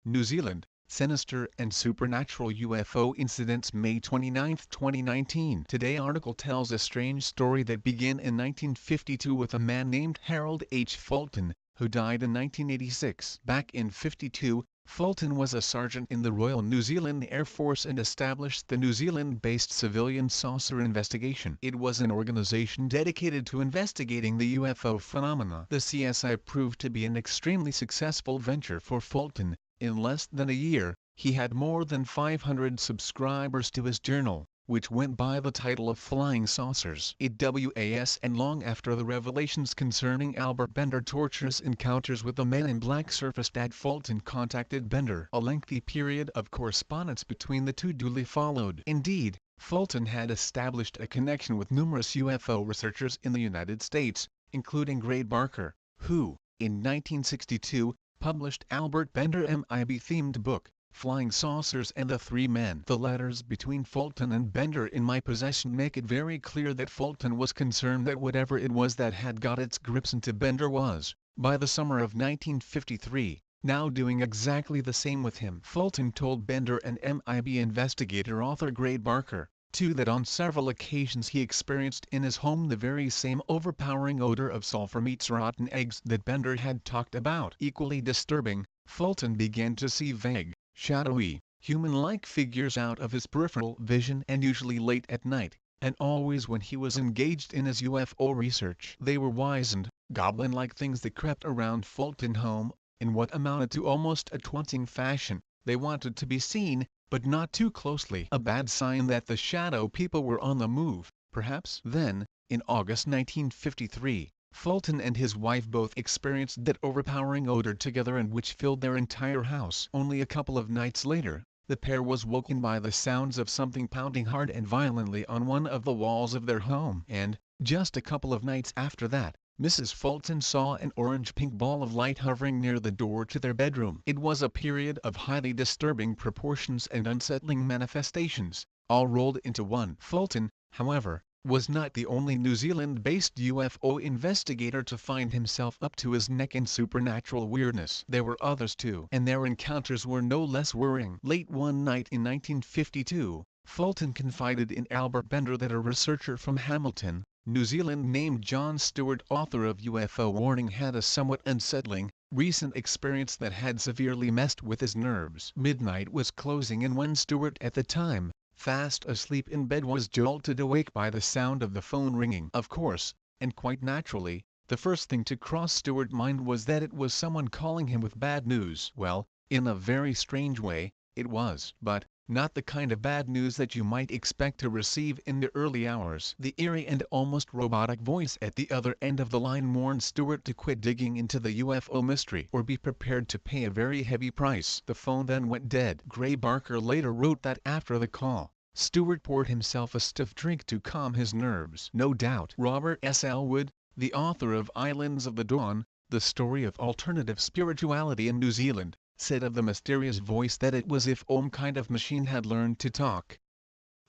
New Zealand, Sinister and Supernatural UFO Incidents May 29, 2019. Today article tells a strange story that began in 1952 with a man named Harold H. Fulton, who died in 1986. Back in '52, Fulton was a sergeant in the Royal New Zealand Air Force and established the New Zealand-based Civilian Saucer Investigation. It was an organization dedicated to investigating the UFO phenomena. The CSI proved to be an extremely successful venture for Fulton. In less than a year, he had more than 500 subscribers to his journal, which went by the title of Flying Saucers. Was and long after the revelations concerning Albert Bender torturous encounters with the Men in Black surfaced that Fulton contacted Bender. A lengthy period of correspondence between the two duly followed. Indeed, Fulton had established a connection with numerous UFO researchers in the United States, including Gray Barker, who, in 1962, published Albert Bender MIB-themed book, Flying Saucers and the Three Men. The letters between Fulton and Bender in my possession make it very clear that Fulton was concerned that whatever it was that had got its grips into Bender was, by the summer of 1953, now doing exactly the same with him. Fulton told Bender and MIB investigator author Gray Barker, too, that on several occasions he experienced in his home the very same overpowering odor of sulfur meets rotten eggs that Bender had talked about. Equally disturbing, Fulton began to see vague, shadowy, human-like figures out of his peripheral vision, and usually late at night, and always when he was engaged in his UFO research. They were wizened, goblin-like things that crept around Fulton's home, in what amounted to almost a taunting fashion. They wanted to be seen, but not too closely. A bad sign that the shadow people were on the move, perhaps. Then, in August 1953, Fulton and his wife both experienced that overpowering odor together, and which filled their entire house. Only a couple of nights later, the pair was woken by the sounds of something pounding hard and violently on one of the walls of their home. And, just a couple of nights after that, Mrs. Fulton saw an orange-pink ball of light hovering near the door to their bedroom. It was a period of highly disturbing proportions and unsettling manifestations, all rolled into one. Fulton, however, was not the only New Zealand-based UFO investigator to find himself up to his neck in supernatural weirdness. There were others too, and their encounters were no less worrying. Late one night in 1952, Fulton confided in Albert Bender that a researcher from Hamilton, New Zealand named John Stewart, author of UFO Warning, had a somewhat unsettling, recent experience that had severely messed with his nerves. Midnight was closing in when Stewart, at the time fast asleep in bed, was jolted awake by the sound of the phone ringing. Of course, and quite naturally, the first thing to cross Stewart's mind was that it was someone calling him with bad news. Well, in a very strange way, it was. But not the kind of bad news that you might expect to receive in the early hours. The eerie and almost robotic voice at the other end of the line warned Stewart to quit digging into the UFO mystery, or be prepared to pay a very heavy price. The phone then went dead. Gray Barker later wrote that after the call, Stewart poured himself a stiff drink to calm his nerves. No doubt. Robert S. Elwood, the author of Islands of the Dawn, The Story of Alternative Spirituality in New Zealand, said of the mysterious voice that it was if some kind of machine had learned to talk.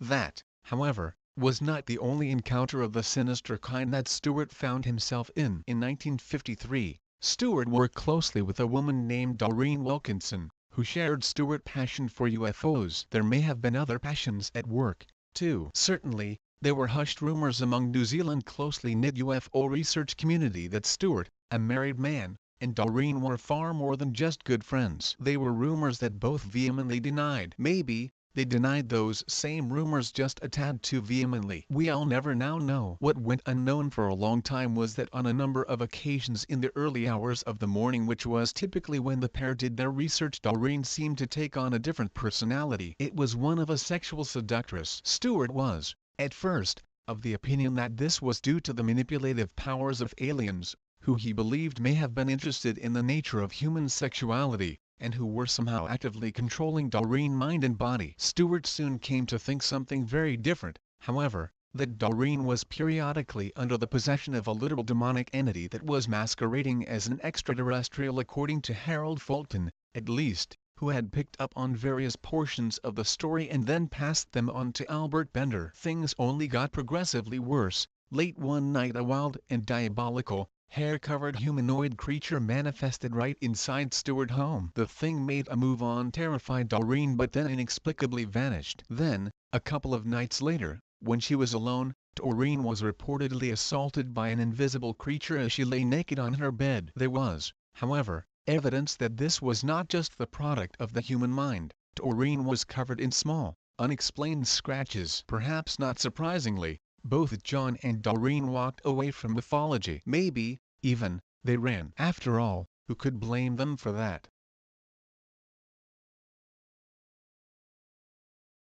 That, however, was not the only encounter of the sinister kind that Stewart found himself in. In 1953, Stewart worked closely with a woman named Doreen Wilkinson, who shared Stewart's passion for UFOs. There may have been other passions at work, too. Certainly, there were hushed rumors among New Zealand's closely knit UFO research community that Stewart, a married man, and Doreen were far more than just good friends. They were rumors that both vehemently denied. Maybe they denied those same rumors just a tad too vehemently. We'll never now know. What went unknown for a long time was that on a number of occasions in the early hours of the morning, which was typically when the pair did their research, Doreen seemed to take on a different personality. It was one of a sexual seductress. Stewart was, at first, of the opinion that this was due to the manipulative powers of aliens, who he believed may have been interested in the nature of human sexuality, and who were somehow actively controlling Doreen's mind and body. Stewart soon came to think something very different, however, that Doreen was periodically under the possession of a literal demonic entity that was masquerading as an extraterrestrial, according to Harold Fulton, at least, who had picked up on various portions of the story and then passed them on to Albert Bender. Things only got progressively worse. Late one night, a wild and diabolical, hair-covered humanoid creature manifested right inside Stewart home. The thing made a move on terrified Doreen but then inexplicably vanished. Then, a couple of nights later, when she was alone, Doreen was reportedly assaulted by an invisible creature as she lay naked on her bed. There was, however, evidence that this was not just the product of the human mind. Doreen was covered in small, unexplained scratches. Perhaps not surprisingly, both John and Doreen walked away from mythology. Maybe, even, they ran. After all, who could blame them for that?